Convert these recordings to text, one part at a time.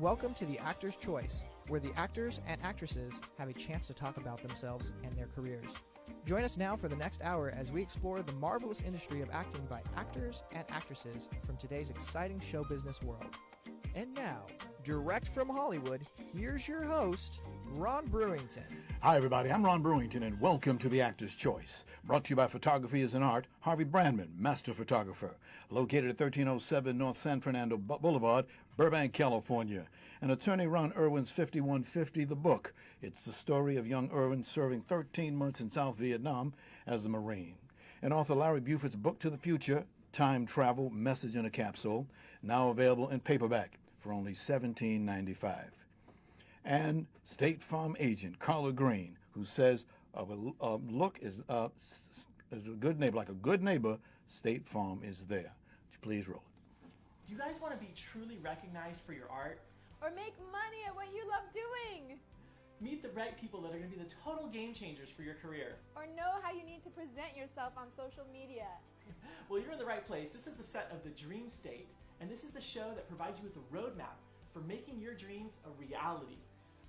Welcome to The Actor's Choice, where the actors and actresses have a chance to talk about themselves and their careers. Join us now for the next hour as we explore the marvelous industry of acting by actors and actresses from today's exciting show business world. And now, direct from Hollywood, here's your host, Ron Brewington. Hi, everybody. I'm Ron Brewington, and welcome to The Actor's Choice. Brought to you by Photography is an Art, Harvey Brandman, Master Photographer. Located at 1307 North San Fernando Boulevard, Burbank, California. And attorney Ron Irwin's 5150, The Book. It's the story of young Irwin serving 13 months in South Vietnam as a Marine. And author Larry Buford's book to the future, Time Travel, Message in a Capsule, now available in paperback for only $17.95. And State Farm agent Carla Green, who says look is a good neighbor, like a good neighbor, State Farm is there. Would you please roll it? Do you guys want to be truly recognized for your art? Or make money at what you love doing? Meet the right people that are going to be the total game changers for your career. Or know how you need to present yourself on social media? Well, you're in the right place. This is the set of The Dream State, and this is the show that provides you with a roadmap for making your dreams a reality.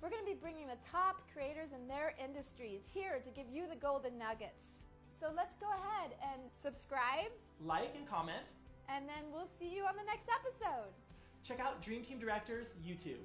We're going to be bringing the top creators in their industries here to give you the golden nuggets. So let's go ahead and subscribe, Like and comment, and then we'll see you on the next episode. check out Dream Team Directors YouTube.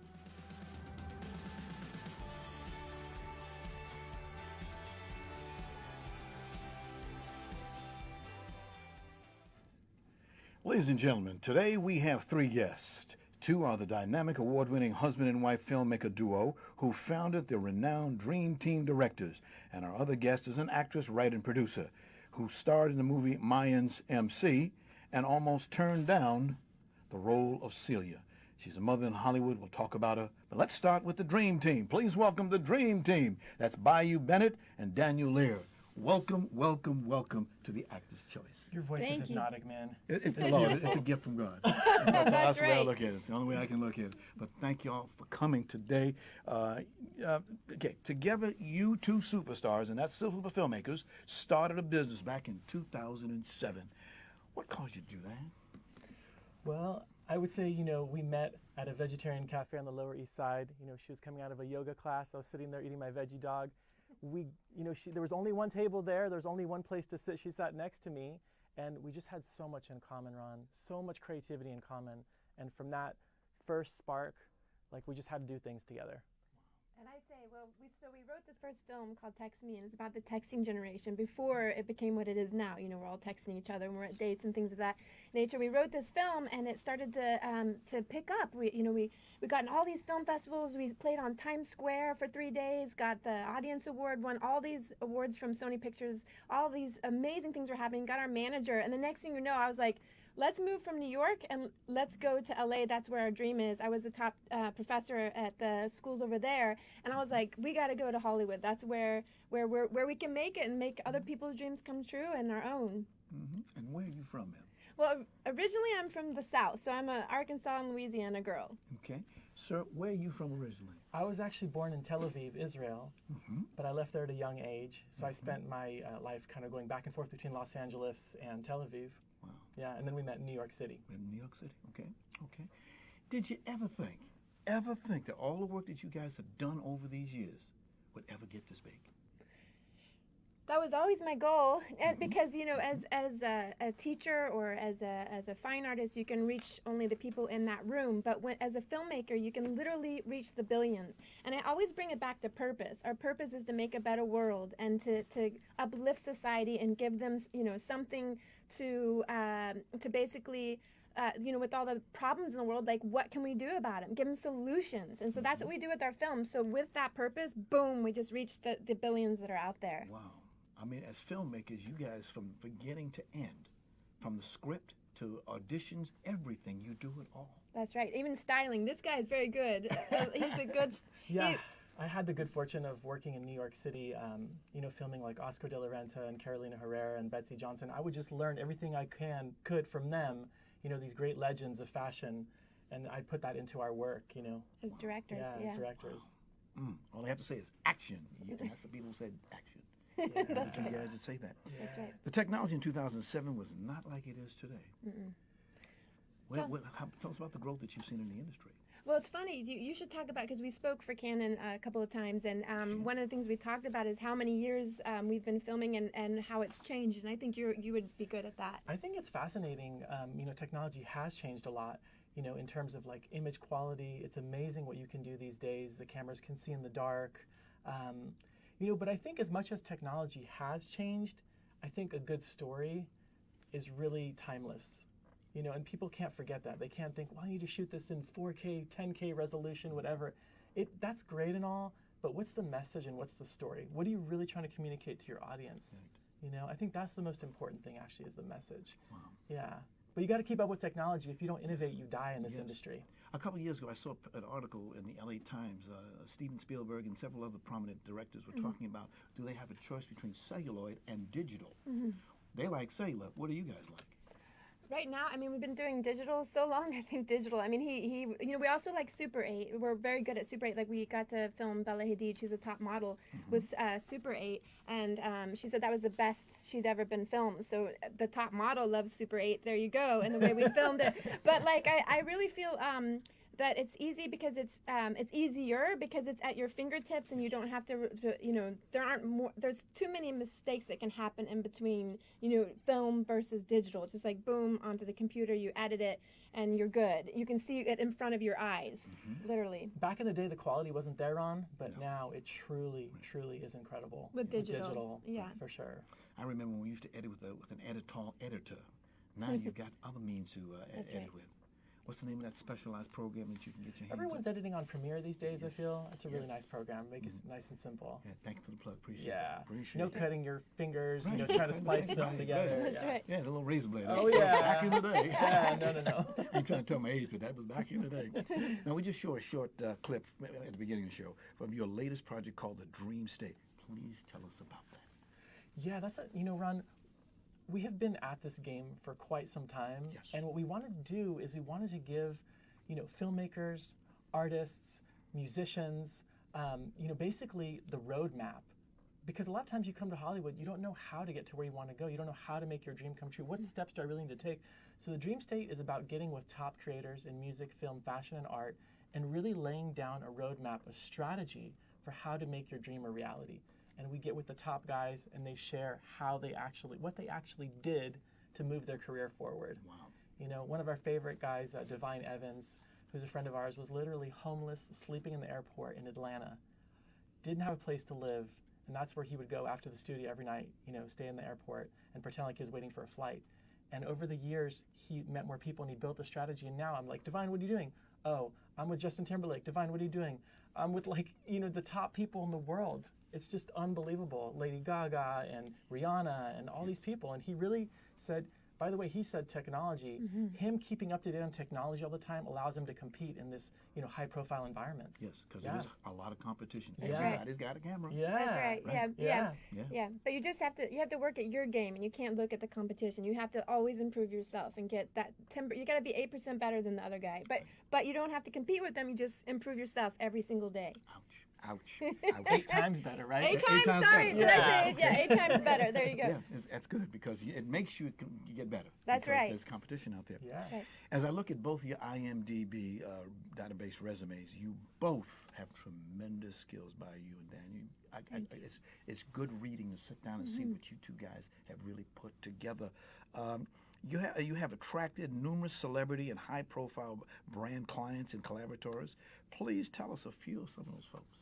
Ladies and gentlemen, today we have three guests. Two are the dynamic award-winning husband and wife filmmaker duo who founded the renowned Dream Team Directors. And our other guest is an actress, writer, and producer who starred in the movie Mayans MC and almost turned down the role of Celia. She's a mother in Hollywood. We'll talk about her. But let's start with the Dream Team. Please welcome the Dream Team. That's Bayou Bennett and Daniel Lear. Welcome, welcome, welcome to The Actor's Choice. Your voice Thank is you. hypnotic, man. It's the Lord. It's a gift from God. That's the way I right. look at it. It's the only way I can look at it. But thank you all for coming today. Okay, together, you two superstars, and that's Silver Filmmakers, started a business back in 2007. What caused you to do that? Well, I would say, we met at a vegetarian cafe on the Lower East Side. She was coming out of a yoga class. I was sitting there eating my veggie dog. There was only one table there. There was only one place to sit. She sat next to me, and we just had so much in common, Ron. So much creativity in common. And from that first spark, we just had to do things together. And I say, we wrote this first film called Text Me, and it's about the texting generation before it became what it is now. We're all texting each other and we're at dates and things of that nature. We wrote this film, and it started to pick up. We got in all these film festivals. We played on Times Square for 3 days, got the Audience Award, won all these awards from Sony Pictures. All these amazing things were happening. Got our manager, and the next thing you know, I was like, let's move from New York and let's go to LA. That's where our dream is. I was a top professor at the schools over there, and I was like, we got to go to Hollywood. That's where we can make it and make other people's dreams come true and our own. Mm-hmm. And where are you from, ma'am? Well, originally I'm from the South, so I'm a Arkansas and Louisiana girl. Okay. Sir, where are you from originally? I was actually born in Tel Aviv, Israel, but I left there at a young age. So I spent my life kind of going back and forth between Los Angeles and Tel Aviv. Wow. Yeah, and then we met in New York City. In New York City, okay. Did you ever think that all the work that you guys have done over these years would ever get this big? That was always my goal, and because as a teacher or as a fine artist, you can reach only the people in that room. But as a filmmaker, you can literally reach the billions. And I always bring it back to purpose. Our purpose is to make a better world and to uplift society and give them something to basically. With all the problems in the world, what can we do about them? Give them solutions. And so that's what we do with our films. So with that purpose, boom, we just reach the billions that are out there. Wow. I mean, as filmmakers, you guys, from beginning to end, from the script to auditions, everything, you do it all. That's right. Even styling. This guy is very good. He's a good... Yeah. I had the good fortune of working in New York City, filming like Oscar de la Renta and Carolina Herrera and Betsy Johnson. I would just learn everything I could from them, these great legends of fashion, and I put that into our work, As directors, Yeah, as directors. Wow. All I have to say is action. And that's the people who said action. Yeah, that's you guys that say that. Yeah. That's right. The technology in 2007 was not like it is today. Mm-mm. Tell us about the growth that you've seen in the industry. Well, it's funny. You should talk about, because we spoke for Canon a couple of times, and one of the things we talked about is how many years we've been filming and how it's changed. And I think you would be good at that. I think it's fascinating. Technology has changed a lot. In terms of like image quality, it's amazing what you can do these days. The cameras can see in the dark. But I think as much as technology has changed, I think a good story is really timeless. And people can't forget that. They can't think, well, I need to shoot this in 4K, 10K resolution, whatever. That's great and all, but what's the message and what's the story? What are you really trying to communicate to your audience? Right. I think that's the most important thing, actually, is the message. Wow. Yeah. But you got to keep up with technology. If you don't innovate, you die in this industry. A couple of years ago, I saw an article in the LA Times. Steven Spielberg and several other prominent directors were talking about, do they have a choice between celluloid and digital? They like cellular. What do you guys like? Right now, we've been doing digital so long. I think digital. He we also like Super 8. We're very good at Super 8. Like, we got to film Bella Hadid. She's a top model with Super 8, and she said that was the best she'd ever been filmed. So the top model loves Super 8. There you go. And the way we filmed it. But like, I really feel that it's easy because it's easier because it's at your fingertips, and you don't have to there's too many mistakes that can happen in between film versus digital. It's just like boom, onto the computer, you edit it, and you're good. You can see it in front of your eyes, literally. Back in the day, the quality wasn't there, Ron, but now it truly is incredible with digital. Yeah, for sure. I remember when we used to edit with an editor. Now you've got other means to edit with. What's the name of that specialized program that you can get your hands Everyone's on? editing on Premiere these days, I feel. It's a really nice program. Make it nice and simple. Yeah, thank you for the plug. Appreciate that. Appreciate no that. cutting your fingers, trying to splice film together. That's right. Yeah, the little razor blade. Oh, yeah. Back in the day. Yeah, no. I'm trying to tell my age, but that was back in the day. Now, we just show a short clip at the beginning of the show from your latest project called The Dream State. Please tell us about that. Yeah, that's Ron, we have been at this game for quite some time. Yes. And what we wanted to do is we wanted to give filmmakers, artists, musicians, basically the roadmap. Because a lot of times you come to Hollywood, you don't know how to get to where you want to go. You don't know how to make your dream come true. What steps do I really need to take? So the Dream State is about getting with top creators in music, film, fashion, and art, and really laying down a roadmap, a strategy for how to make your dream a reality. And we get with the top guys, and they share what they actually did to move their career forward. Wow. One of our favorite guys, Divine Evans, who's a friend of ours, was literally homeless, sleeping in the airport in Atlanta. Didn't have a place to live, and that's where he would go after the studio every night, stay in the airport and pretend like he was waiting for a flight. And over the years, he met more people, and he built a strategy. And now I'm like, Divine, what are you doing? Oh, I'm with Justin Timberlake. Divine, what are you doing? I'm with the top people in the world. It's just unbelievable. Lady Gaga and Rihanna and all these people. And he really said, by the way, he said technology, him keeping up to date on technology all the time allows him to compete in this, high profile environments. Yes, because there's a lot of competition. That's right. Everybody's got a camera. Yeah. That's right. Right. Yeah. But you just have to work at your game, and you can't look at the competition. You have to always improve yourself and get that you got to be 8% better than the other guy. But you don't have to compete with them. You just improve yourself every single day. Ouch. 8 times better, right? 8 times, times sorry. better. Did I say it? Yeah, 8 times better. There you go. Yeah, that's good because it makes you get better. That's because right. There's competition out there. Yeah. That's right. As I look at both your IMDb database resumes, you both have tremendous skills by you and Dan. It's good reading to sit down and see what you two guys have really put together. You have attracted numerous celebrity and high-profile brand clients and collaborators. Please tell us a few of some of those folks.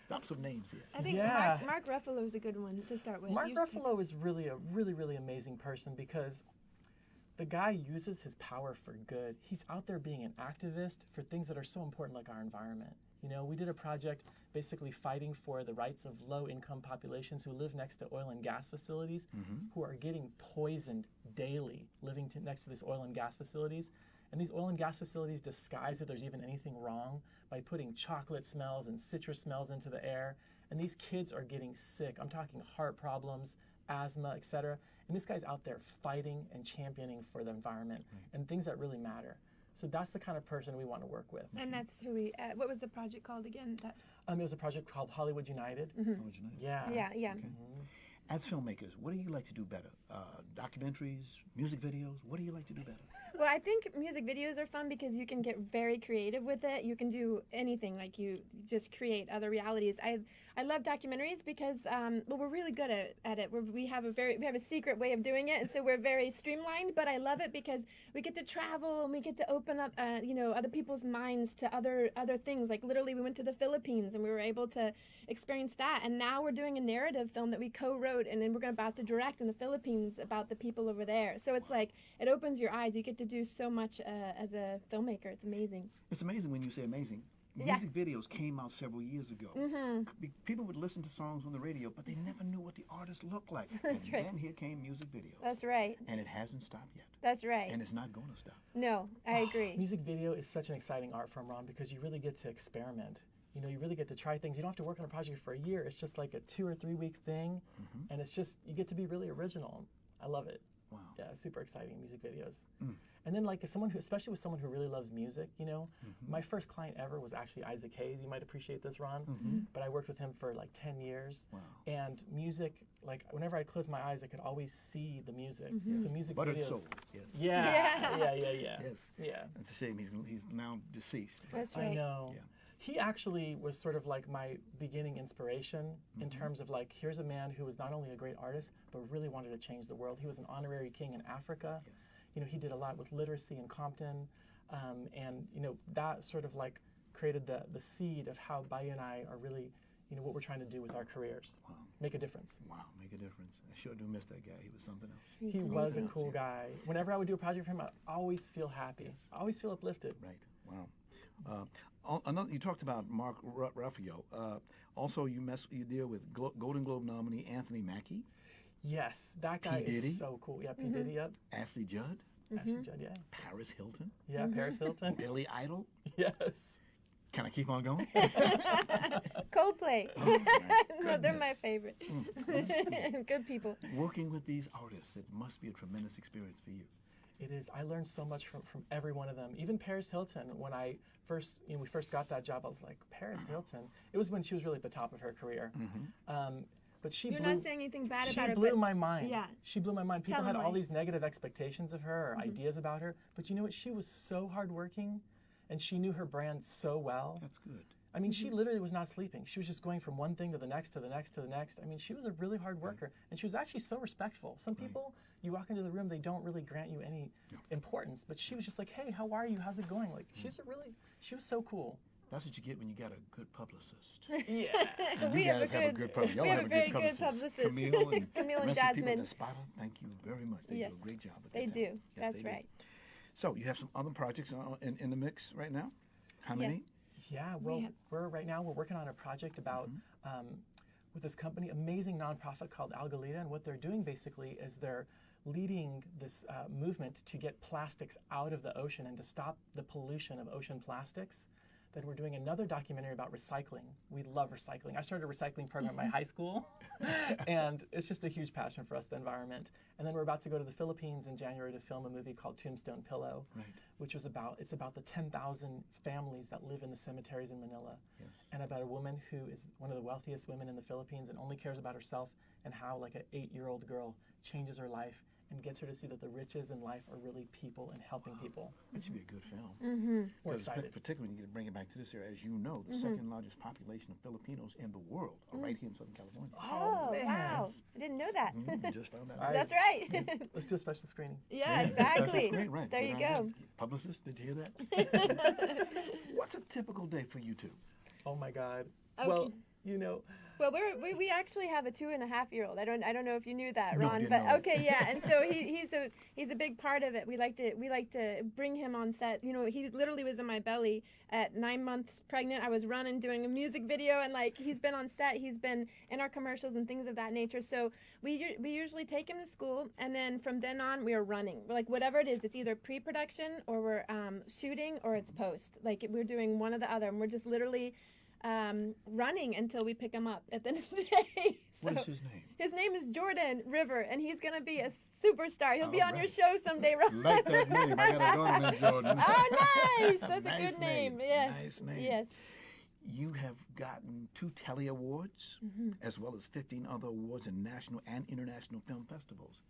Drop some names here. I think Yeah. Mark Ruffalo is a good one to start with. Mark Ruffalo is really a really amazing person because the guy uses his power for good. He's out there being an activist for things that are so important, like our environment. We did a project basically fighting for the rights of low-income populations who live next to oil and gas facilities, who are getting poisoned daily living next to these oil and gas facilities. And these oil and gas facilities disguise if there's even anything wrong by putting chocolate smells and citrus smells into the air. And these kids are getting sick. I'm talking heart problems, asthma, etc. And this guy's out there fighting and championing for the environment and things that really matter. So that's the kind of person we want to work with. And that's who we. What was the project called again? It was a project called Hollywood United. Hollywood United. Yeah. Yeah. Okay. As filmmakers, what do you like to do better? Documentaries, music videos? What do you like to do better? Well, I think music videos are fun because you can get very creative with it. You can do anything, like you just create other realities. I love documentaries because well, we're really good at it. We have a secret way of doing it, and so we're very streamlined. But I love it because we get to travel and we get to open up other people's minds to other things. Like literally, we went to the Philippines and we were able to experience that. And now we're doing a narrative film that we co-wrote, and then we're about to direct in the Philippines about the people over there. So it's like it opens your eyes. You get to do so much as a filmmaker. It's amazing. It's amazing when you say amazing. Yeah. Music videos came out several years ago. Mm-hmm. People would listen to songs on the radio, but they never knew what the artist looked like. That's and right. then here came music videos. That's right. And it hasn't stopped yet. That's right. And it's not going to stop. No, I agree. Music video is such an exciting art form, Ron, because you really get to experiment. You know, you really get to try things. You don't have to work on a project for a year. It's just like a 2 or 3 week thing, and it's just you get to be really original. I love it. Wow. Yeah, super exciting music videos. And then like especially with someone who really loves music, you know, my first client ever was actually Isaac Hayes. You might appreciate this, Ron, but I worked with him for like 10 years. Wow. And music, like whenever I'd close my eyes, I could always see the music. So music Buttered videos. Soul. Yes. Yeah. Yes. Yeah. It's a shame he's now deceased. That's right. I know. Yeah. He actually was sort of like my beginning inspiration in terms of like, here's a man who was not only a great artist, but really wanted to change the world. He was an honorary king in Africa. Yes. You know, he did a lot with literacy in Compton. And, you know, that sort of like created the seed of how Bayou and I are really, you know, what we're trying to do with our careers. Wow. Make a difference. Wow, make a difference. I sure do miss that guy. He was something else. He was a cool guy. Whenever I would do a project for him, I always feel happy. Yes. I always feel uplifted. Right. Wow. You talked about Mark Ruffalo. Also, you deal with Golden Globe nominee Anthony Mackie, Yes, that guy P. Diddy? is so cool. Yeah, P. Diddy, yep. Ashley Judd, Ashley Judd, yeah. Paris Hilton, Yeah, Paris Hilton. Billy Idol. Yes. Can I keep on going? Coldplay. Oh, my No, they're my goodness. favorite. Good people. Working with these artists, it must be a tremendous experience for you. It is. I learned so much from every one of them. Even Paris Hilton, when we first got that job, I was like, Paris Hilton. It was when she was really at the top of her career. But she You're blew, not saying anything bad she about her, blew but my mind. yeah. She blew my mind. People Tell had them all why. these negative expectations of her or ideas about her. But you know what? She was so hardworking, and she knew her brand so well. That's good. I mean, she literally was not sleeping. She was just going from one thing to the next, to the next, to the next. I mean, she was a really hard worker, and she was actually so respectful. Some people, you walk into the room, they don't really grant you any importance, but she was just like, hey, how are you? How's it going? Like, she was so cool. That's what you get when you got a good publicist. Yeah. And We you have guys a have a good- good publicist. we Y'all have a have a very good good publicist. publicist. Camille and, Camille and the rest of the people Jasmine. at Espada, thank you very much. They Yes. do a great job with They that. do. Yes, That's they do. right. So you have some other projects in the mix right now? How many? Yeah, well, we're working on a project about with this company, amazing nonprofit called Algalita, and what they're doing basically is they're leading this movement to get plastics out of the ocean and to stop the pollution of ocean plastics. Then we're doing another documentary about recycling. We love recycling. I started a recycling program at my high school, and it's just a huge passion for us, the environment. And then we're about to go to the Philippines in January to film a movie called Tombstone Pillow, which is about the 10,000 families that live in the cemeteries in Manila, and about a woman who is one of the wealthiest women in the Philippines and only cares about herself, and how like an 8-year-old girl changes her life and gets her to see that the riches in life are really people and helping people. That should be a good film. We're Because excited. particularly when you bring it back to this area, as you know, the second largest population of Filipinos in the world are right here in Southern California. Oh, man. wow. I didn't know that. We just found out. That's right. Let's do a special screening. Yeah, exactly. Great, right. There Good you idea. go. Publicist, did you hear that? What's a typical day for you two? Oh my God. Okay. Well, you know, Well, we actually have a 2.5-year-old. I don't know if you knew that, No, I Ron. didn't But know that. okay, yeah. And so he's a big part of it. We like to bring him on set. You know, he literally was in my belly at 9 months pregnant. I was running, doing a music video, and like he's been on set. He's been in our commercials and things of that nature. So we usually take him to school, and then from then on we are running. Like whatever it is, it's either pre-production or we're shooting or it's post. Like we're doing one or the other, and we're just literally running until we pick him up at the end of the day. What So, is his name? his name is Jordan River, and he's gonna be a superstar. He'll be All on your right. show someday, Ron. Like that name. I got a daughter named Jordan. Oh, nice! That's a Nice good name. name. Yes. Nice name. Yes. You have gotten 2 Telly Awards, as well as 15 other awards in national and international film festivals.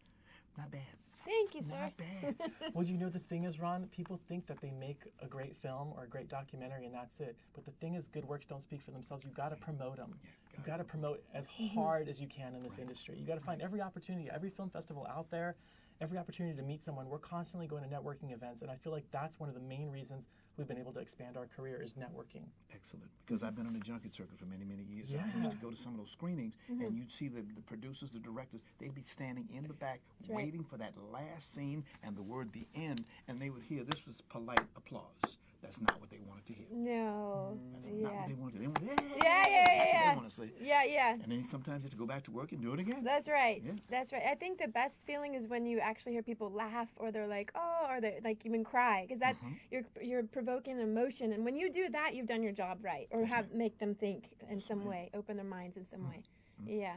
Not bad. Thank you, sir. Not bad. Well, you know, the thing is, Ron, people think that they make a great film or a great documentary and that's it. But the thing is, good works don't speak for themselves. You've got to promote them. You've got to promote as hard as you can in this industry. You've got to find every opportunity, every film festival out there, every opportunity to meet someone. We're constantly going to networking events, and I feel like that's one of the main reasons we've been able to expand our career is networking. Excellent, because I've been on the junket circuit for many, many years. Yeah. I used to go to some of those screenings, and you'd see the producers, the directors, they'd be standing in the back waiting for that last scene and the word "the end," and they would hear this was polite applause. That's not what they wanted to hear. No. That's not what they wanted. They wanted, Yeah, that's what they want to say. Yeah. And then sometimes you have to go back to work and do it again. That's right. Yeah. That's right. I think the best feeling is when you actually hear people laugh, or they're like, oh, or they like even cry, because that's you're provoking emotion. And when you do that, you've done your job right, or make them think in some way, open their minds in some way. Yeah.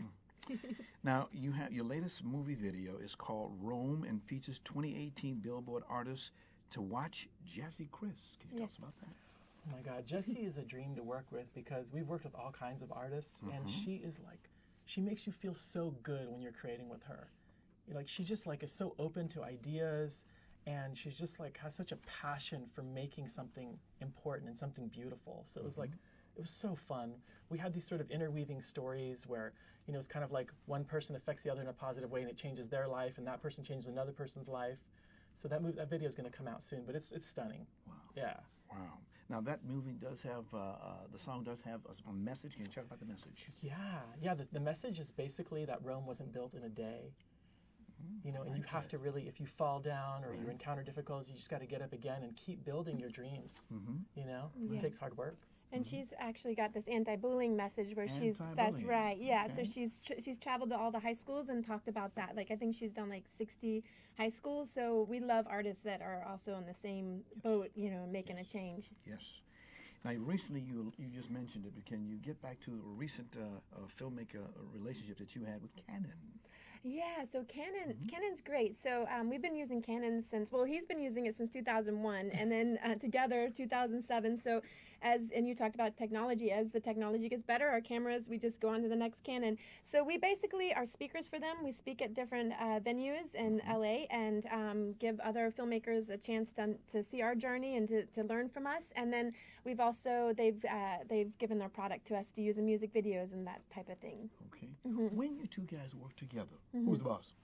Now, you have your latest movie video is called Rome and features 2018 Billboard artist to watch, Jessie Chris. Can you tell us about that? Oh my God, Jessie is a dream to work with because we've worked with all kinds of artists, and she makes you feel so good when you're creating with her. Like, she just like is so open to ideas, and she's just like has such a passion for making something important and something beautiful. So it was like, it was so fun. We had these sort of interweaving stories where, you know, it's kind of like one person affects the other in a positive way and it changes their life, and that person changes another person's life. So that video is going to come out soon, but it's stunning. Wow. Yeah. Wow. Now that movie does have, the song does have a message. Can you talk about the message? Yeah. The message is basically that Rome wasn't built in a day. You know, and you have to really, if you fall down or you encounter difficulties, you just got to get up again and keep building your dreams. You know, it takes hard work. And she's actually got this anti-bullying message where that's right. Yeah. Okay. So she's traveled to all the high schools and talked about that. Like, I think she's done like 60 high schools. So we love artists that are also in the same boat, you know, making a change. Yes. Now, recently you just mentioned it, but can you get back to a recent filmmaker relationship that you had with Canon? Yeah, so Canon's great. So we've been using Canon since, well, he's been using it since 2001, and then together 2007. So and you talked about technology, as the technology gets better, our cameras, we just go on to the next Canon. So we basically are speakers for them. We speak at different venues in LA and give other filmmakers a chance to see our journey and to learn from us. And then we've also, they've given their product to us to use in music videos and that type of thing. Okay. When you two guys work together, who's the boss?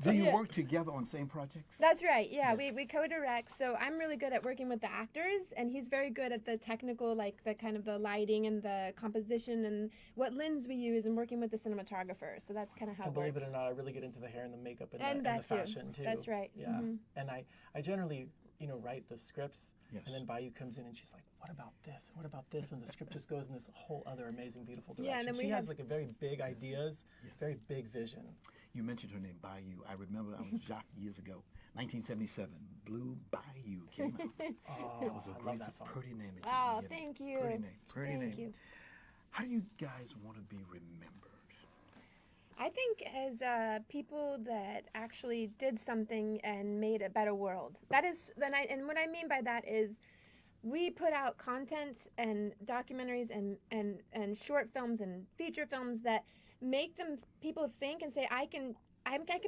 Do you work together on same projects? That's right. Yeah, we co-direct. So I'm really good at working with the actors, and he's very good at the technical, like the kind of the lighting and the composition and what lens we use, and working with the cinematographer. So that's kind of how it works. Believe it or not, I really get into the hair and the makeup and the fashion too. That's right. Yeah, and I generally, you know, write the scripts. Yes. And then Bayou comes in and she's like, what about this? What about this? And the script just goes in this whole other amazing, beautiful direction. Yeah, and then she has like a very big ideas, very big vision. You mentioned her name, Bayou. I remember I was Jacques years ago, 1977. Blue Bayou came out. It was a great, pretty name. Oh, thank you. Pretty name. Thank you. How do you guys want to be remembered? I think as people that actually did something and made a better world. That is, and what I mean by that is, we put out content and documentaries and short films and feature films that make people think and say, I can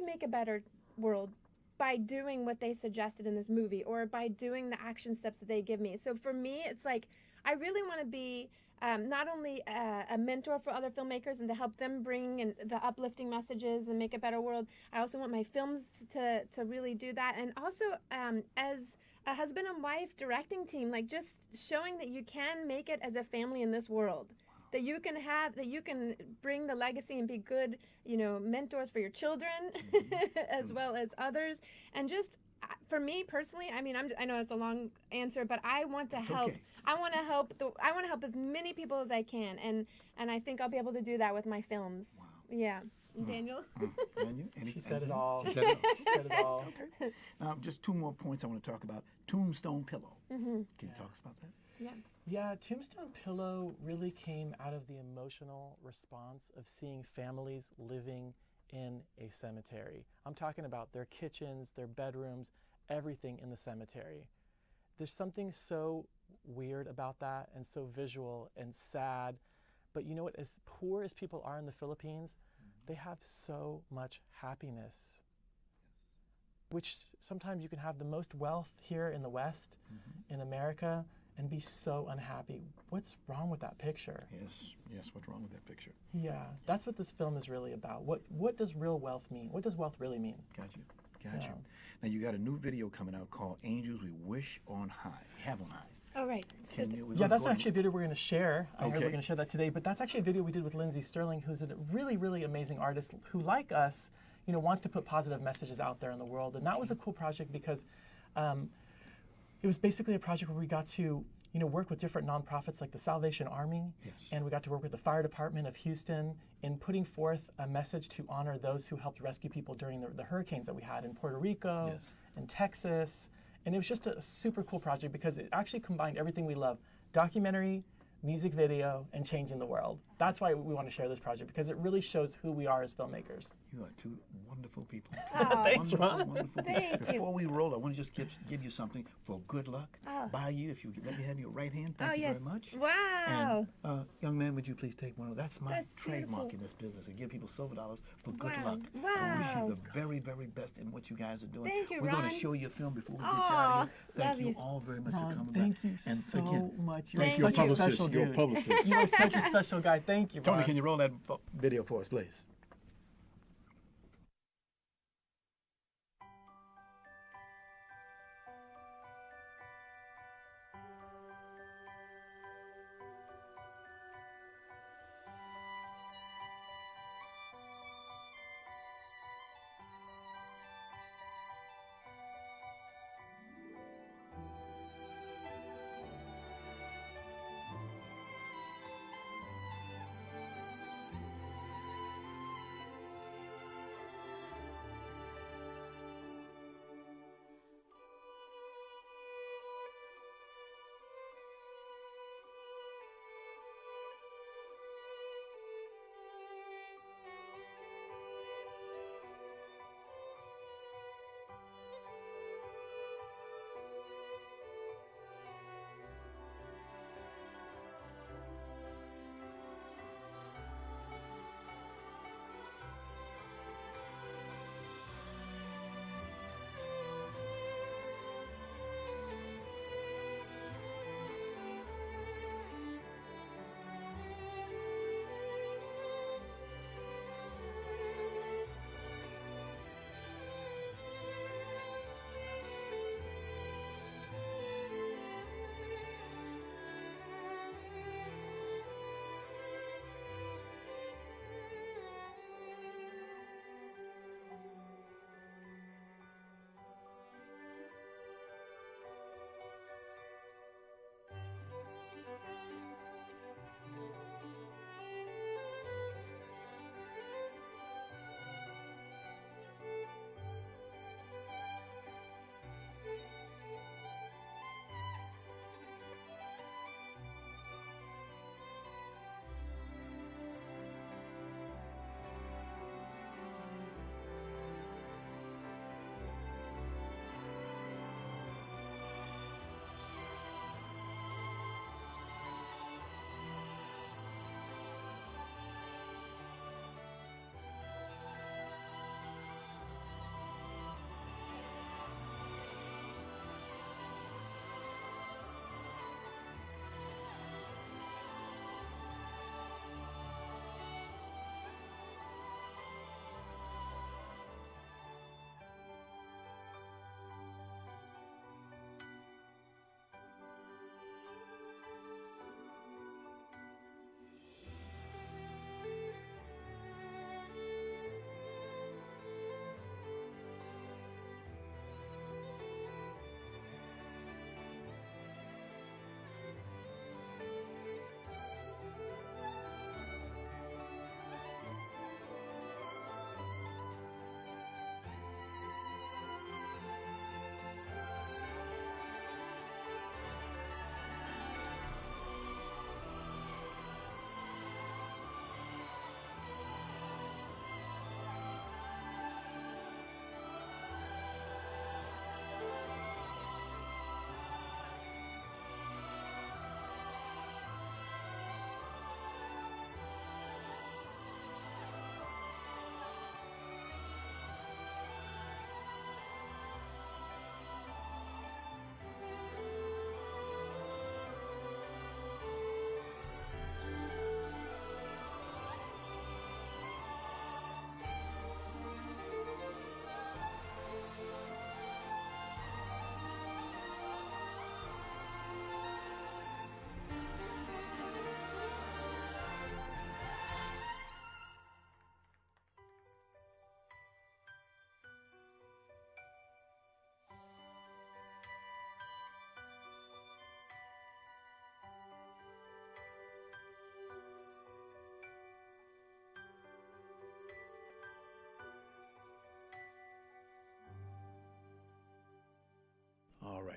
make a better world by doing what they suggested in this movie, or by doing the action steps that they give me. So for me, it's like, I really want to be not only a mentor for other filmmakers and to help them bring in the uplifting messages and make a better world. I also want my films to really do that. And also as a husband and wife directing team, like just showing that you can make it as a family in this world. That you can bring the legacy and be good, you know, mentors for your children as well as others. And just for me personally, I mean, I know it's a long answer, but I want to help. Okay. I want to help as many people as I can, and I think I'll be able to do that with my films. Wow. Yeah. Daniel? Daniel? She said it all. She said it all. She said it all. Okay. Now, just two more points I want to talk about. Tombstone Pillow. Can you talk us about that? Yeah. Yeah, Tombstone Pillow really came out of the emotional response of seeing families living in a cemetery. I'm talking about their kitchens, their bedrooms, everything in the cemetery. There's something so weird about that and so visual and sad, But you know what? As poor as people are in the Philippines, they have so much happiness. Which sometimes you can have the most wealth here in the West, in America, and be so unhappy. What's wrong with that picture? Yes, what's wrong with that picture? Yeah, that's what this film is really about. What does real wealth mean? What does wealth really mean? Got you. Now you got a new video coming out called Angels We Wish on High. We have on high. Oh, right. Yeah, that's actually a video we're going to share. I heard Okay. we're going to share that today, but that's actually a video we did with Lindsay Sterling, who's a really, really amazing artist who, like us, wants to put positive messages out there in the world. And that was a cool project because it was basically a project where we got to, work with different nonprofits like the Salvation Army, and we got to work with the Fire Department of Houston in putting forth a message to honor those who helped rescue people during the hurricanes that we had in Puerto Rico and Texas. And it was just a super cool project because it actually combined everything we love: documentary, music video, and changing the world. That's why we want to share this project, because it really shows who we are as filmmakers. You are two wonderful people. Thanks, Ron. Wonderful people. Before we roll, I want to just give you something for good luck. Bayou, if you let me have your right hand. Thank you very much. Wow. And young man, would you please take one of that's my That's trademark beautiful. in this business. I give people silver dollars for good Wow. luck. I wish Wow. you the very, very best in what you guys are doing. Thank you, We're going Ron. to show you a film before we get you out of here. Thank love you you. all very much Ron, for coming thank back. you And so again, much. You're thank such you. a special You're a dude. publicist. You are such a special guy. Thank you, Tony, Ron. can you roll that video for us, please?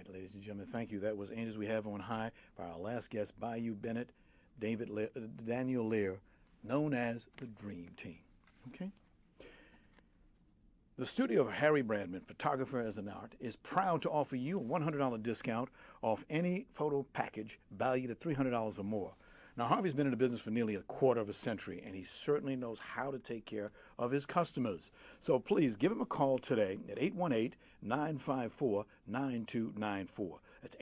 right, ladies and gentlemen, thank you. That was Angels We Have on High by our last guest, Bayou Bennett, Daniel Lear, known as the Dream Team. Okay? The studio of Harry Brandman, photographer as an art, is proud to offer you a $100 discount off any photo package valued at $300 or more. Now, Harvey's been in the business for nearly a quarter of a century, and he certainly knows how to take care of his customers. So please give him a call today at 818-954-9294. That's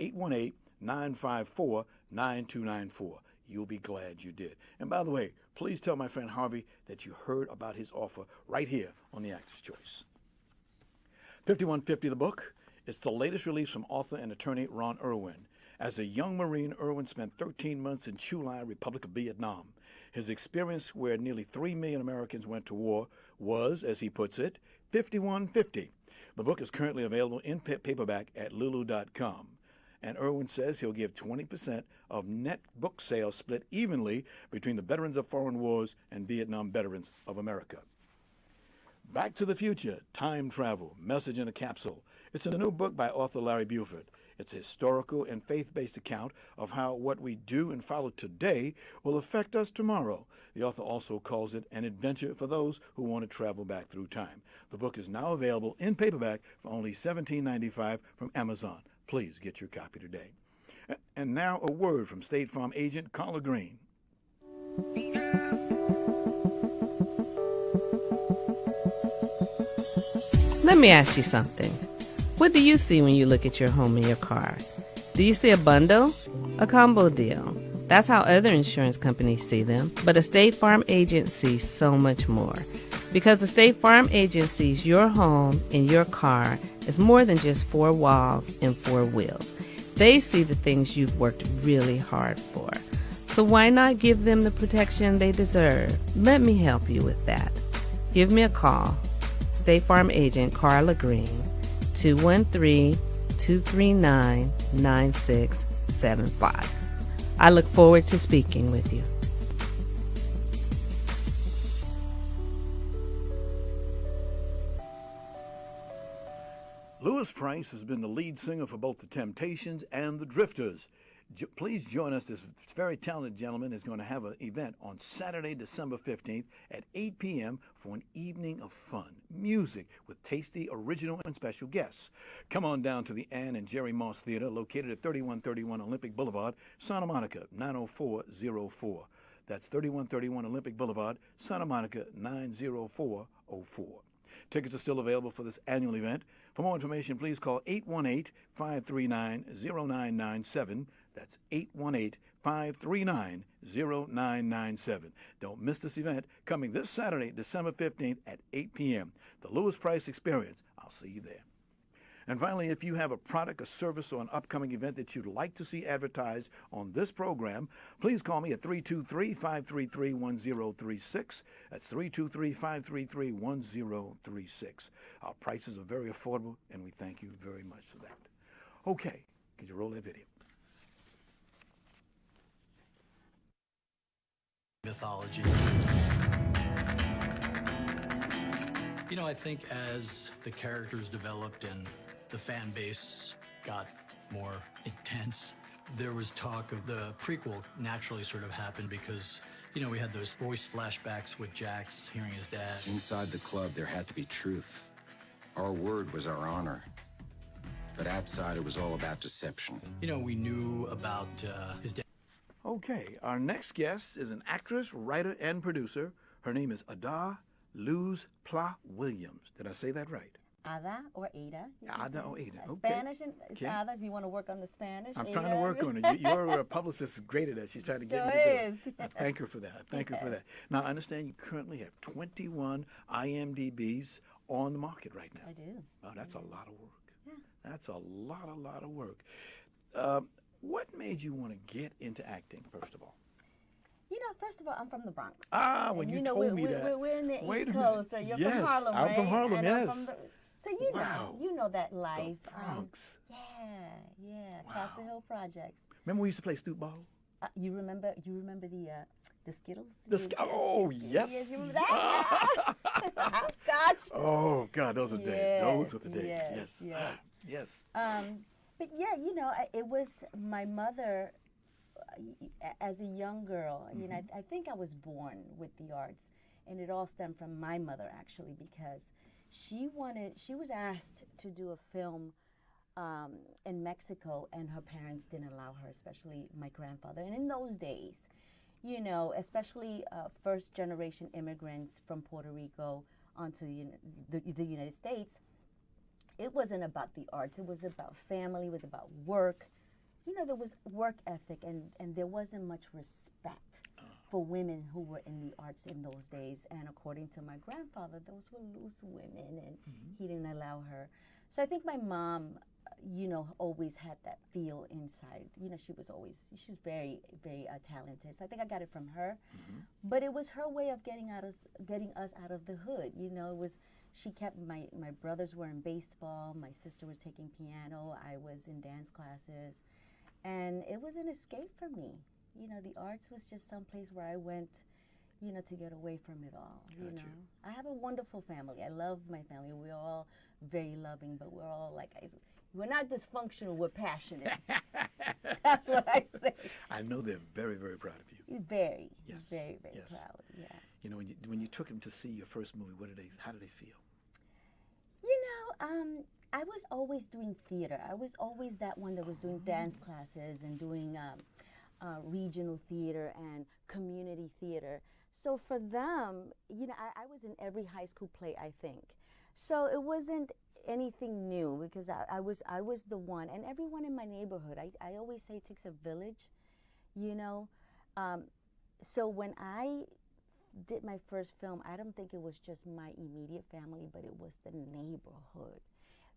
818-954-9294. You'll be glad you did. And by the way, please tell my friend Harvey that you heard about his offer right here on the Actor's Choice. 5150 The Book. It's the latest release from author and attorney Ron Irwin. As a young Marine, Irwin spent 13 months in Chu Lai, Republic of Vietnam. His experience, where nearly 3 million Americans went to war, was, as he puts it, 5150. The book is currently available in paperback at lulu.com. And Irwin says he'll give 20% of net book sales split evenly between the veterans of foreign wars and Vietnam veterans of America. Back to the Future, Time Travel, Message in a Capsule. It's a new book by author Larry Buford. It's a historical and faith-based account of how what we do and follow today will affect us tomorrow. The author also calls it an adventure for those who want to travel back through time. The book is now available in paperback for only $17.95 from Amazon. Please get your copy today. And now a word from State Farm agent Carla Green. Let me ask you something. What do you see when you look at your home and your car? Do you see a bundle? A combo deal? That's how other insurance companies see them. But a State Farm agent sees so much more. Because the State Farm agent sees your home and your car as more than just 4 walls and 4 wheels. They see the things you've worked really hard for. So why not give them the protection they deserve? Let me help you with that. Give me a call. State Farm agent Carla Green, 213-239-9675. I look forward to speaking with you. Louis Price has been the lead singer for both the Temptations and the Drifters. Please join us. This very talented gentleman is going to have an event on Saturday, December 15th at 8 p.m. for an evening of fun, music with tasty, original, and special guests. Come on down to the Ann and Jerry Moss Theater, located at 3131 Olympic Boulevard, Santa Monica, 90404. That's 3131 Olympic Boulevard, Santa Monica, 90404. Tickets are still available for this annual event. For more information, please call 818-539-0997. That's 818-539-0997. Don't miss this event coming this Saturday, December 15th at 8 p.m. The Louis Price Experience. I'll see you there. And finally, if you have a product, a service, or an upcoming event that you'd like to see advertised on this program, please call me at 323-533-1036. That's 323-533-1036. Our prices are very affordable, and we thank you very much for that. Okay, could you roll that video? Mythology. You know, I think as the characters developed and the fan base got more intense, there was talk of the prequel naturally sort of happened because, you know, we had those voice flashbacks with Jax hearing his dad. Inside the club, there had to be truth. Our word was our honor. But outside, it was all about deception. You know, we knew about his dad. Okay, our next guest is an actress, writer, and producer. Her name is Ada Luz Pla Williams. Did I say that right? Ada or Ada. Ada or Ada, okay. Spanish and Ada, if you want to work on the Spanish. I'm Ada. trying to work on it. Your publicist is great at that. She's trying to get me to do it. I thank her for that. I thank her for that. Now, I understand you currently have 21 IMDb's on the market right now. I do. Oh, that's a lot of work. Yeah. That's a lot of work. What made you want to get into acting, first of all? You know, first of all, I'm from the Bronx. Ah, when and you know, told me that. We're in the Wait East a Coast, minute. so you're Yes, from Harlem, I'm right? from Harlem, and yes. So Wow. you know that life. The Bronx. Yeah, Wow. Castle Hill Projects. Remember we used to play stoop ball? You remember the Skittles? Oh, yes. Yes, you remember that? Hopscotch. Oh, God, those are days. Yes, Those were the days. yes, Yes. yes. Yes. But yeah, you know, it was my mother as a young girl. You know, I think I was born with the arts, and it all stemmed from my mother actually, because she was asked to do a film in Mexico, and her parents didn't allow her, especially my grandfather. And in those days, you know, especially first generation immigrants from Puerto Rico onto the United States, it wasn't about the arts. It was about family. It was about work. You know, there was work ethic, and there wasn't much respect for women who were in the arts in those days. And according to my grandfather, those were loose women, and he didn't allow her. So I think my mom, you know, always had that feel inside. You know, she's very, very talented. So I think I got it from her. But it was her way of getting us out of the hood. You know, it was, she kept, my brothers were in baseball, my sister was taking piano, I was in dance classes. And it was an escape for me. You know, the arts was just some place where I went, you know, to get away from it all. You know, I have a wonderful family. I love my family. We're all very loving, but we're all like, we're not dysfunctional. We're passionate. That's what I say. I know they're very, very proud of you. Very, Yes. very, very Yes. proud. Yeah. You know, when you took them to see your first movie, how did they feel? You know, I was always doing theater. I was always that one that was doing dance classes and doing regional theater and community theater. So for them, you know, I was in every high school play, I think. So it wasn't anything new, because I was the one, and everyone in my neighborhood. I always say it takes a village, you know. So when I did my first film, I don't think it was just my immediate family, but it was the neighborhood.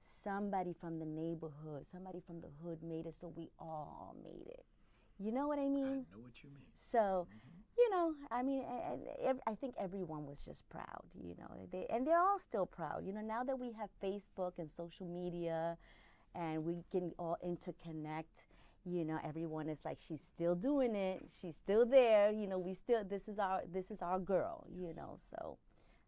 Somebody from the neighborhood, somebody from the hood made it, so we all made it. You know what I mean? I know what you mean. So, you know, I mean, I think everyone was just proud, you know, and they're all still proud. You know, now that we have Facebook and social media and we can all interconnect, you know, everyone is like, she's still doing it, she's still there, you know, this is our girl, you know, so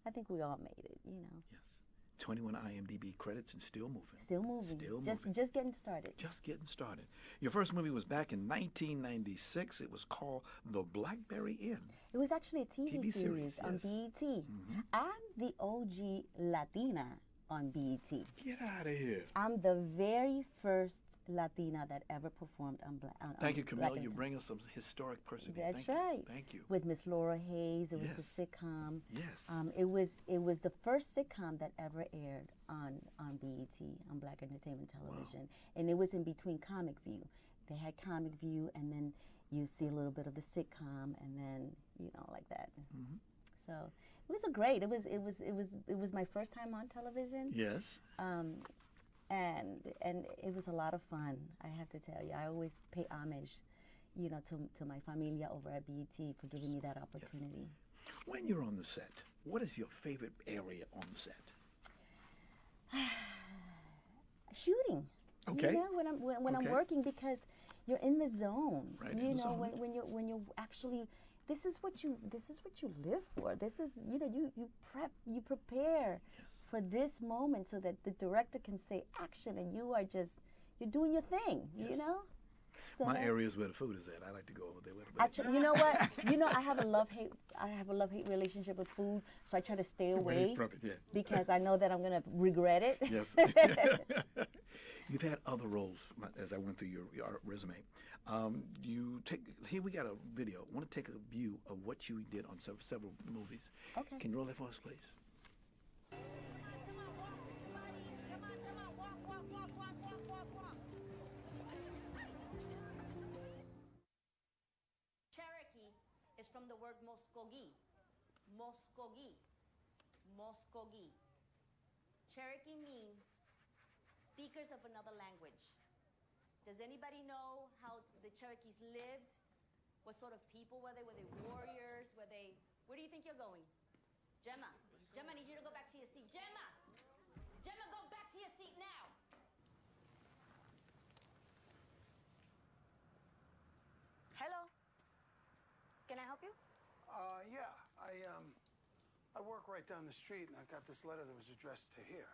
I think we all made it, you know. Yes. 21 IMDb credits and still moving. Still moving. Still just moving. Just getting started. Just getting started. Your first movie was back in 1996. It was called The Blackberry Inn. It was actually a TV series on yes. BET. I'm the OG Latina on BET. Get out of here. I'm the very first Latina that ever performed on Thank you, Camille. Black You Entertainment. bring us some historic person. That's Thank right. You. Thank you. With Miss Laura Hayes, it was Yes. a sitcom. Yes. It was the first sitcom that ever aired on BET, on Black Entertainment Television, and it was in between Comic View. They had Comic View, and then you see a little bit of the sitcom, and then you know, like that. So it was it was my first time on television. Yes. And it was a lot of fun, I have to tell you. I always pay homage, you know, to my familia over at BET for giving me that opportunity. Yes. When you're on the set, what is your favorite area on the set? Shooting. Okay. You know, when I'm working, because you're in the zone. Right, you in the know, zone. when you're actually, this is what you live for. This is, you know, you prepare for this moment so that the director can say action, and you're doing your thing. Yes. You know. So My area is where the food is at. I like to go over there. Actually, you know what? You know, I have a love-hate relationship with food, so I try to stay away from it, yeah. because I know that I'm gonna regret it. Yes. You've had other roles as I went through your resume. Here we got a video. I want to take a view of what you did on several movies. Okay. Can you roll that for us, please? Cherokee is from the word Muskogee. Muskogee. Muskogee. Cherokee means speakers of another language. Does anybody know how the Cherokees lived? What sort of people were they? Were they warriors? Where do you think you're going? Gemma, I need you to go back to your seat. Gemma, go back to your seat now. Hello. Can I help you? Yeah, I work right down the street, and I've got this letter that was addressed to here.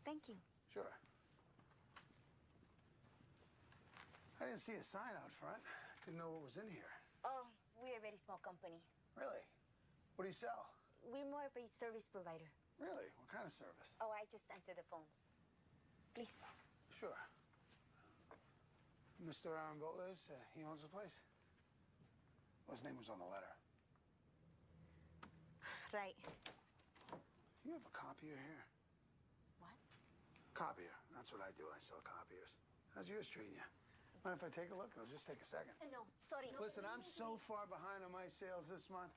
Thank you. Sure. I didn't see a sign out front. Didn't know what was in here. Oh, we're a very small company. Really? What do you sell? We're more of a service provider. Really? What kind of service? Oh, I just answer the phones. Please. Sure. Mr. Aaron Butler's, he owns the place? Well, his name was on the letter. Right. You have a copier here? What? Copier. That's what I do. I sell copiers. How's yours treating you? Mind if I take a look? It'll just take a second. No, sorry. Listen, I'm so far behind on my sales this month.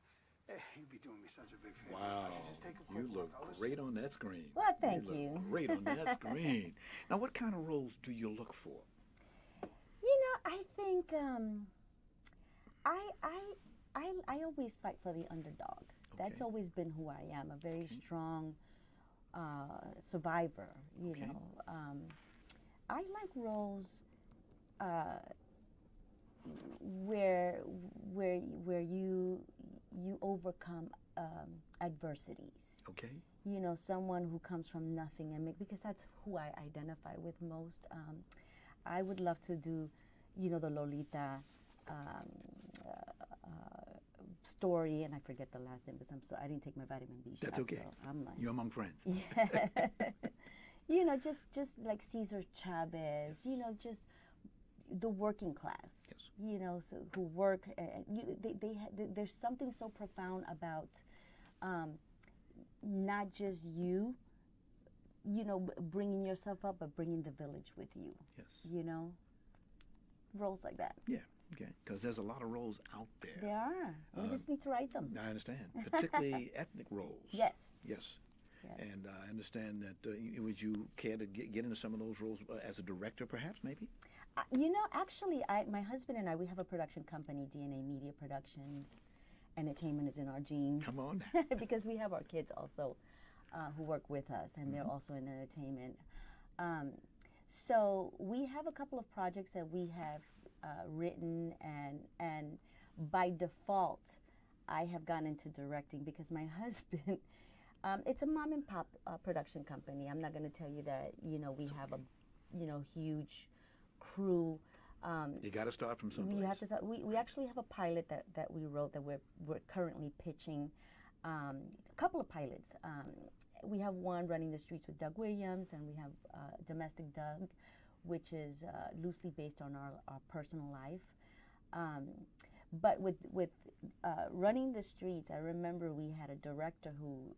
You'd be doing me such a big favor. Wow, If I could just take a you quick look look. I'll listen. great on that screen. Well, thank look you. Great on that screen. Now, what kind of roles do you look for? You know, I think I always fight for the underdog. That's Okay. always been who I am, a very strong survivor, you Okay. know. I like roles where you overcome adversities. Okay. You know, someone who comes from nothing and because that's who I identify with most. I would love to do, you know, the Lolita story, and I forget the last name because I didn't take my vitamin B shot. That's okay. So I'm like, You're among friends. you know, just like Cesar Chavez. You know, just the working class. Yes. You know, so who work. There's something so profound about not just you know, bringing yourself up, but bringing the village with you. Yes. You know, roles like that. Yeah. Okay. Because there's a lot of roles out there. There are. We just need to write them. I understand, particularly ethnic roles. Yes. Yes. Yes. And I understand that. Would you care to get into some of those roles as a director, perhaps, maybe? You know, actually, my husband and I, we have a production company, DNA Media Productions. Entertainment is in our genes. Come on. Because we have our kids also who work with us, and they're also in entertainment. So we have a couple of projects that we have written, and by default, I have gone into directing because my husband, it's a mom and pop production company. I'm not going to tell you that, you know, we have a, you know, huge crew. You got to start from someplace. You have to start. We actually have a pilot that we wrote that we're currently pitching. A couple of pilots. We have one, Running the Streets with Doug Williams, and we have Domestic Doug, which is loosely based on our personal life. But with Running the Streets, I remember we had a director who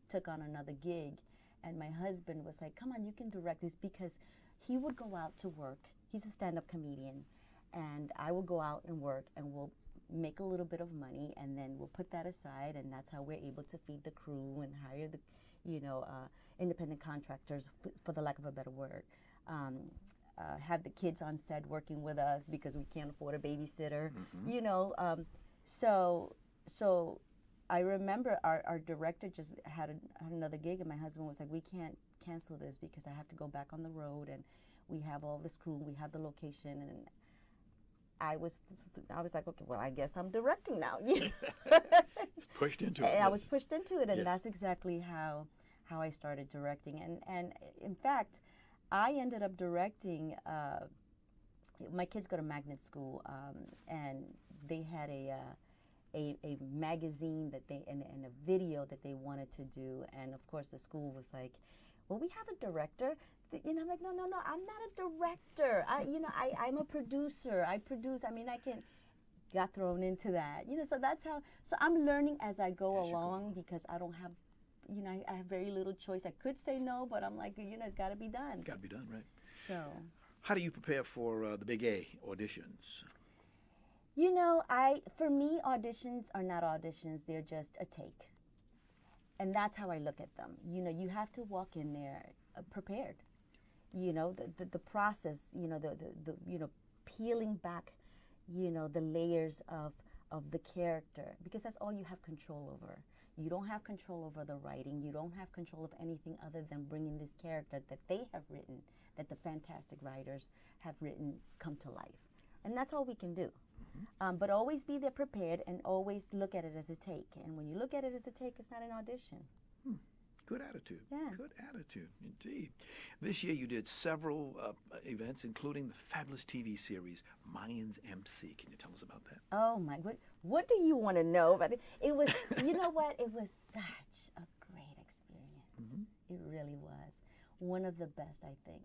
took on another gig, and my husband was like, come on, you can direct this, because he would go out to work. He's a stand-up comedian, and I will go out and work, and we'll make a little bit of money, and then we'll put that aside, and that's how we're able to feed the crew and hire the, you know, independent contractors, for the lack of a better word. Have the kids on set working with us because we can't afford a babysitter, you know. So I remember our director just had another gig, and my husband was like, we can't cancel this because I have to go back on the road, and we have all this crew, we have the location, and I was like, okay, well, I guess I'm directing now. Pushed into it. And yes. I was pushed into it, and Yes. that's exactly how I started directing. And in fact, I ended up directing. My kids go to magnet school, and they had a magazine that they and a video that they wanted to do, and of course the school was like, well, we have a director. You know, I'm like, no, I'm not a director. I'm a producer. I produce. I mean, got thrown into that. You know, so that's how. So I'm learning as I go along because I don't have, you know, I have very little choice. I could say no, but I'm like, you know, it's got to be done. Got to be done, right? So. How do you prepare for the Big A auditions? You know, for me, auditions are not auditions. They're just a take. And that's how I look at them. You know, you have to walk in there prepared. You know, the process, you know, the you know, peeling back, you know, the layers of the character, because that's all you have control over. You don't have control over the writing. You don't have control of anything other than bringing this character that they have written, that the fantastic writers have written, come to life. And that's all we can do. But always be there prepared, and always look at it as a take. And when you look at it as a take, it's not an audition. Good attitude. Yeah. Good attitude, indeed. This year you did several events, including the fabulous TV series Mayans MC. Can you tell us about that? Oh my, what do you want to know about it? It was, you know what? It was such a great experience. It really was. One of the best, I think,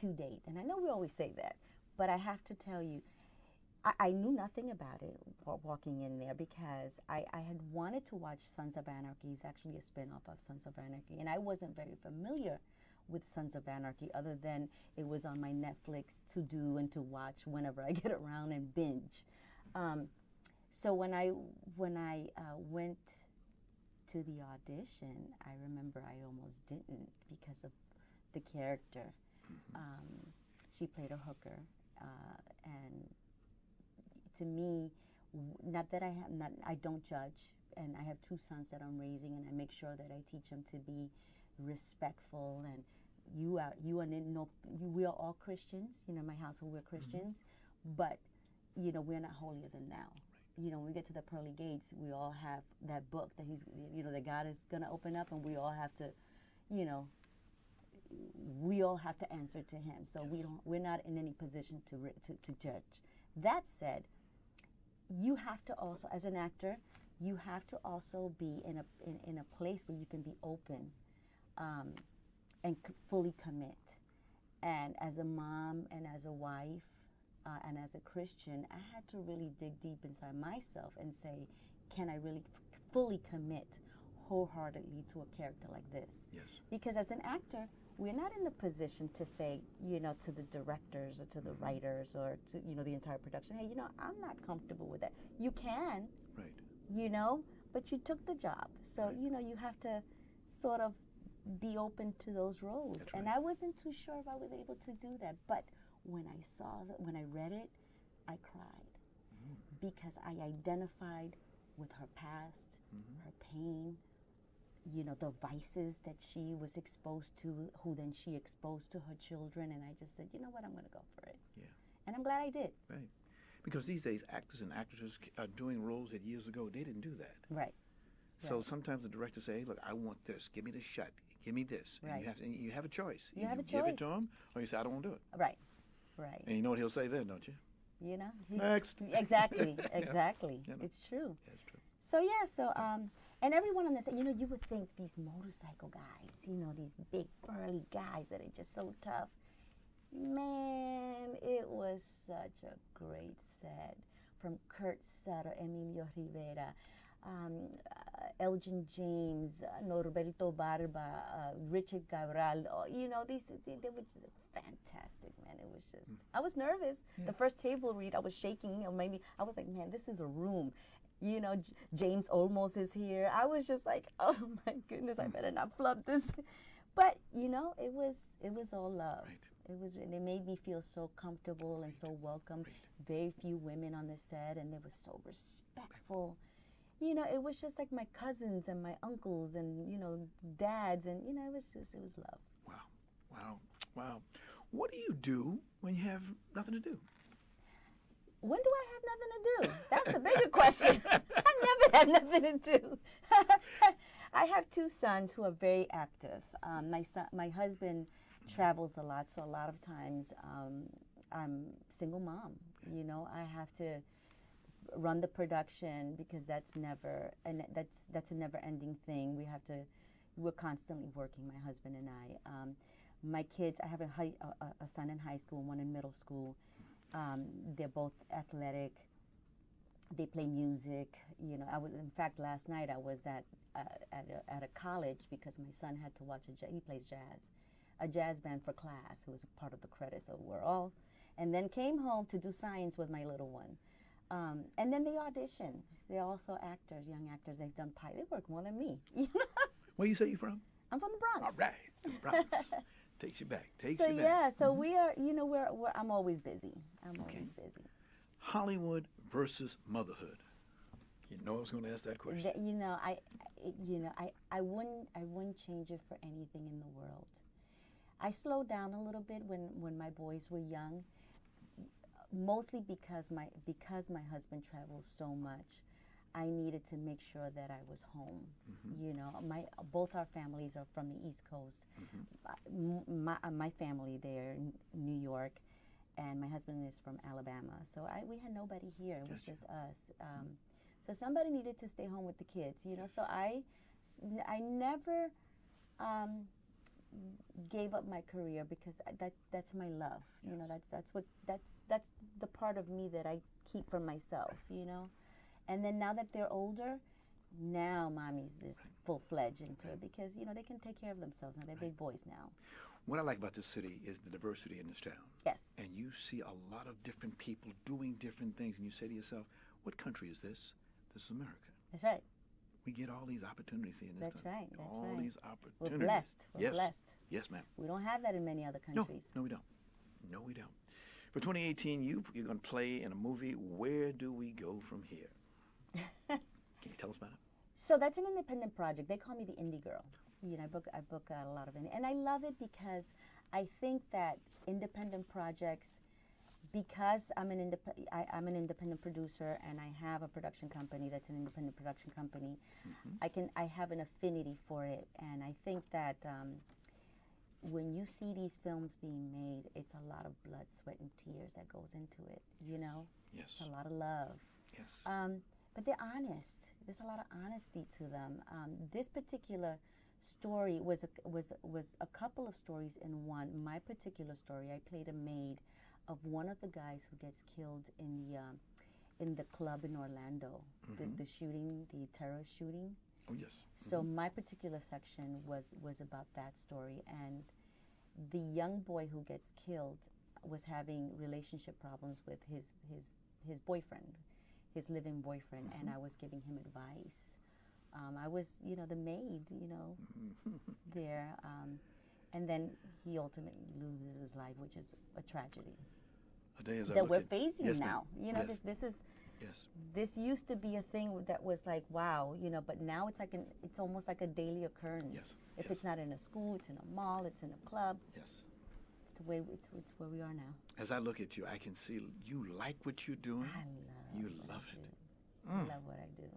to date. And I know we always say that, but I have to tell you, I knew nothing about it walking in there because I had wanted to watch Sons of Anarchy. It's actually a spin-off of Sons of Anarchy. And I wasn't very familiar with Sons of Anarchy other than it was on my Netflix to do and to watch whenever I get around and binge. So when I went to the audition, I remember I almost didn't because of the character. She played a hooker, and to me, not that I don't judge, and I have 2 sons that I'm raising, and I make sure that I teach them to be respectful. And we are all Christians. You know, my household we're Christians, but you know we're not holier than thou. You know, when we get to the pearly gates, we all have that book that that God is going to open up, and we all have to, you know, we all have to answer to Him. So we're not in any position to judge. That said, you have to also, as an actor, you have to also be in a place where you can be open and fully commit. And as a mom and as a wife and as a Christian, I had to really dig deep inside myself and say, can I really fully commit wholeheartedly to a character like this? Yes. Because as an actor, we're not in the position to say, you know, to the directors or to the writers or to, you know, the entire production, hey, you know, I'm not comfortable with that. You can, right, you know, but you took the job. So, right, you know, you have to sort of be open to those roles. That's and right. I wasn't too sure if I was able to do that. But when I read it, I cried because I identified with her past, her pain, you know, the vices that she was exposed to, who then she exposed to her children, and I just said, you know what, I'm going to go for it. Yeah. And I'm glad I did. Right. Because these days, actors and actresses are doing roles that years ago, they didn't do that. Right. So right. sometimes the director say, hey, look, I want this. Give me this shot. Give me this. Right. And you have a choice. You have a give choice. it to him, or you say, I don't want to do it. Right. Right. And you know what he'll say then, don't you? You know? Next. Exactly. Exactly. You know. It's true. Yeah, it's true. So, yeah, so, and everyone on this, you know, you would think these motorcycle guys, you know, these big, burly guys that are just so tough. Man, it was such a great set. From Kurt Sutter, Emilio Rivera, Elgin James, Norberto Barba, Richard Cabral, you know, they were just fantastic, man. It was just, I was nervous. Yeah. The first table read, I was shaking. Maybe I was like, man, this is a room. You know, James Olmos is here. I was just like, oh my goodness, I better not flub this. But you know, it was all love. Right. It was. They made me feel so comfortable and so welcome. Right. Very few women on the set, and they were so respectful. You know, it was just like my cousins and my uncles and, you know, dads, and you know, it was love. Wow, wow, wow. What do you do when you have nothing to do? When do I have nothing to do? That's the bigger question. I never have nothing to do. I have 2 sons who are very active. My husband travels a lot, so a lot of times I'm single mom. You know, I have to run the production because that's a never-ending thing. We're constantly working, my husband and I. My kids, I have a son in high school and one in middle school. They're both athletic. They play music. You know, in fact, last night I was at a college because my son had to watch he plays jazz, a jazz band for class. It was a part of the credit, so we're all, and then came home to do science with my little one. And then they audition. They're also actors, young actors. They've done they work more than me. You know? Where you say you from? I'm from the Bronx. All right, the Bronx. Takes you back. Takes So you back. yeah, so we are. You know, I'm always busy. I'm always busy. Hollywood versus motherhood. You know I was going to ask that question. You know, I wouldn't change it for anything in the world. I slowed down a little bit when my boys were young, mostly because my husband travels so much. I needed to make sure that I was home. You know, both our families are from the East Coast. My family there in New York, and my husband is from Alabama. So we had nobody here. It was just us. So somebody needed to stay home with the kids. You know, so I never gave up my career because that's my love. You know, that's the part of me that I keep for myself. You know. And then now that they're older, now mommy's just full-fledged into it because, you know, they can take care of themselves now. They're big boys now. What I like about this city is the diversity in this town. Yes. And you see a lot of different people doing different things, and you say to yourself, what country is this? This is America. That's right. We get all these opportunities here in this That's town. right. That's all right. these opportunities. We're blessed. We're blessed. Yes, ma'am. We don't have that in many other countries. No, we don't. No, we don't. For 2018, you're going to play in a movie. Where do we go from here? Can you tell us about it? So that's an independent project. They call me the indie girl. You know, I book a lot of indie, and I love it because I think that independent projects, because I'm an independent producer and I have a production company that's an independent production company, I have an affinity for it, and I think that when you see these films being made, it's a lot of blood, sweat, and tears that goes into it. You know, Yes. a lot of love. Yes. But they're honest. There's a lot of honesty to them. This particular story was a couple of stories in one. My particular story, I played a maid of one of the guys who gets killed in the club in Orlando, the shooting, the terrorist shooting. Oh yes. So my particular section was about that story, and the young boy who gets killed was having relationship problems with his boyfriend. His living boyfriend, and I was giving him advice. I was, you know, the maid, you know, there. And then he ultimately loses his life, which is a tragedy. That we're facing now. You know, this used to be a thing that was like, wow, you know, but now it's like it's almost like a daily occurrence. Yes. If it's not in a school, it's in a mall, it's in a club. Yes. It's the way it's where we are now. As I look at you, I can see you like what you're doing. I love it. I love what I do.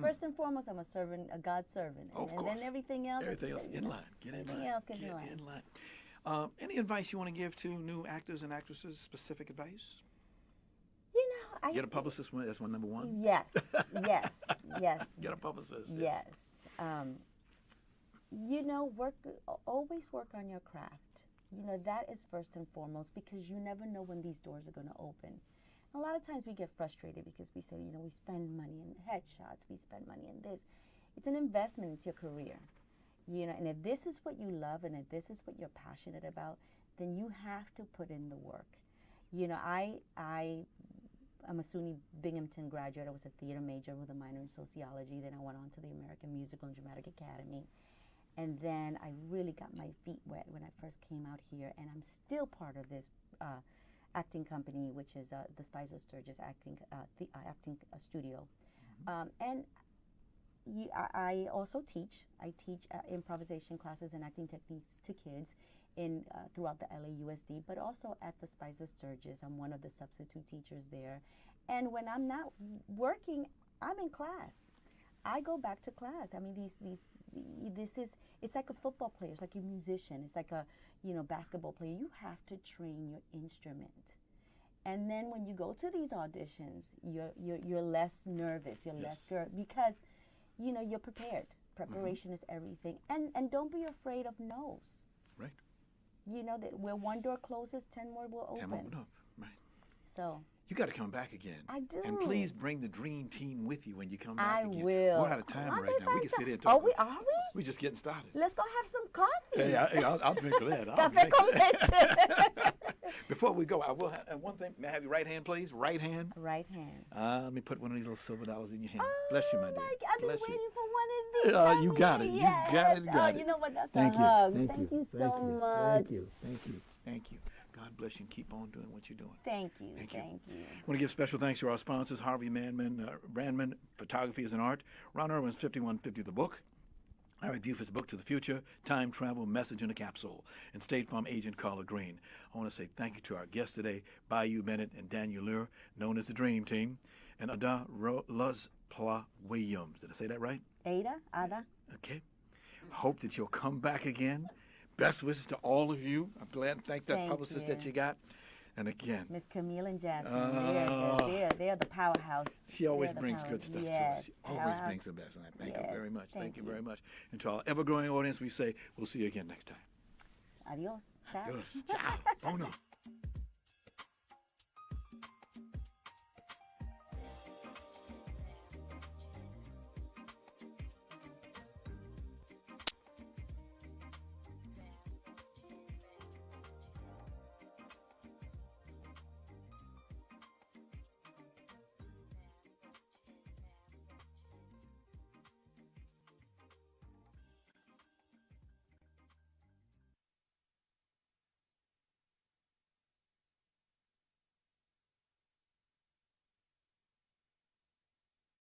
First and foremost, I'm a servant, a God servant, and then everything else. Everything else in line. Get in line. Get in line. Any advice you want to give to new actors and actresses? Specific advice? You know, get a publicist. That's one number one. Yes, yes, yes. Get a publicist. Yes. You know, always work on your craft. You know, that is first and foremost, because you never know when these doors are going to open. A lot of times we get frustrated because we say, you know, we spend money in headshots, we spend money in this. It's an investment, it's your career. You know, and if this is what you love and if this is what you're passionate about, then you have to put in the work. You know, I'm a SUNY Binghamton graduate. I was a theater major with a minor in sociology. Then I went on to the American Musical and Dramatic Academy. And then I really got my feet wet when I first came out here, and I'm still part of this acting company, which is the Spicer Sturgis acting studio. And I also teach. I teach improvisation classes and acting techniques to kids throughout the LAUSD, but also at the Spicer Sturgis. I'm one of the substitute teachers there. And when I'm not working, I'm in class. I go back to class. I mean, it's like a football player. It's like a musician. It's like a, you know, basketball player. You have to train your instrument. And then when you go to these auditions, you're less nervous. You're less because, you know, you're prepared. Preparation is everything. And don't be afraid of no's. Right. You know that where one door closes, 10 more will open. 10 more will open. Right. So. You got to come back again. I do. And please bring the dream team with you when you come back again. I will. We're out of time right now. We can sit here and talk. Are we? We're just getting started. Let's go have some coffee. Hey, I'll drink for that. Café con leche. Before we go, I will have one thing. May I have your right hand, please? Right hand. Right hand. Let me put one of these little silver dollars in your hand. Bless you, my dear. I've been Bless waiting you. for one of these. You got it. Yes. You got it. Got it. You know what? That's Thank a you. hug. Thank you so Thank you. much. Thank you. Thank you. Thank you. God bless you and keep on doing what you're doing. Thank you. Thank you. Thank you. I want to give special thanks to our sponsors, Harvey Brandman, Photography is an Art, Ron Irwin's 5150 The Book, Larry Buford's book To the Future, Time Travel, Message in a Capsule, and State Farm agent Carla Green. I want to say thank you to our guests today, Bayou Bennett and Daniel Lure, known as the Dream Team, and Ada Luz Pla Williams. Did I say that right? Ada. Okay. Hope that you'll come back again. Best wishes to all of you. I'm glad and thank that publicist that you got. And again, Miss Camille and Jasmine, they're the powerhouse. She always brings good stuff to us. She always powerhouse. brings the best, and I thank her very much. Thank you very much. And to our ever-growing audience, we say we'll see you again next time. Adios. Ciao. Adios. Ciao. Oh no.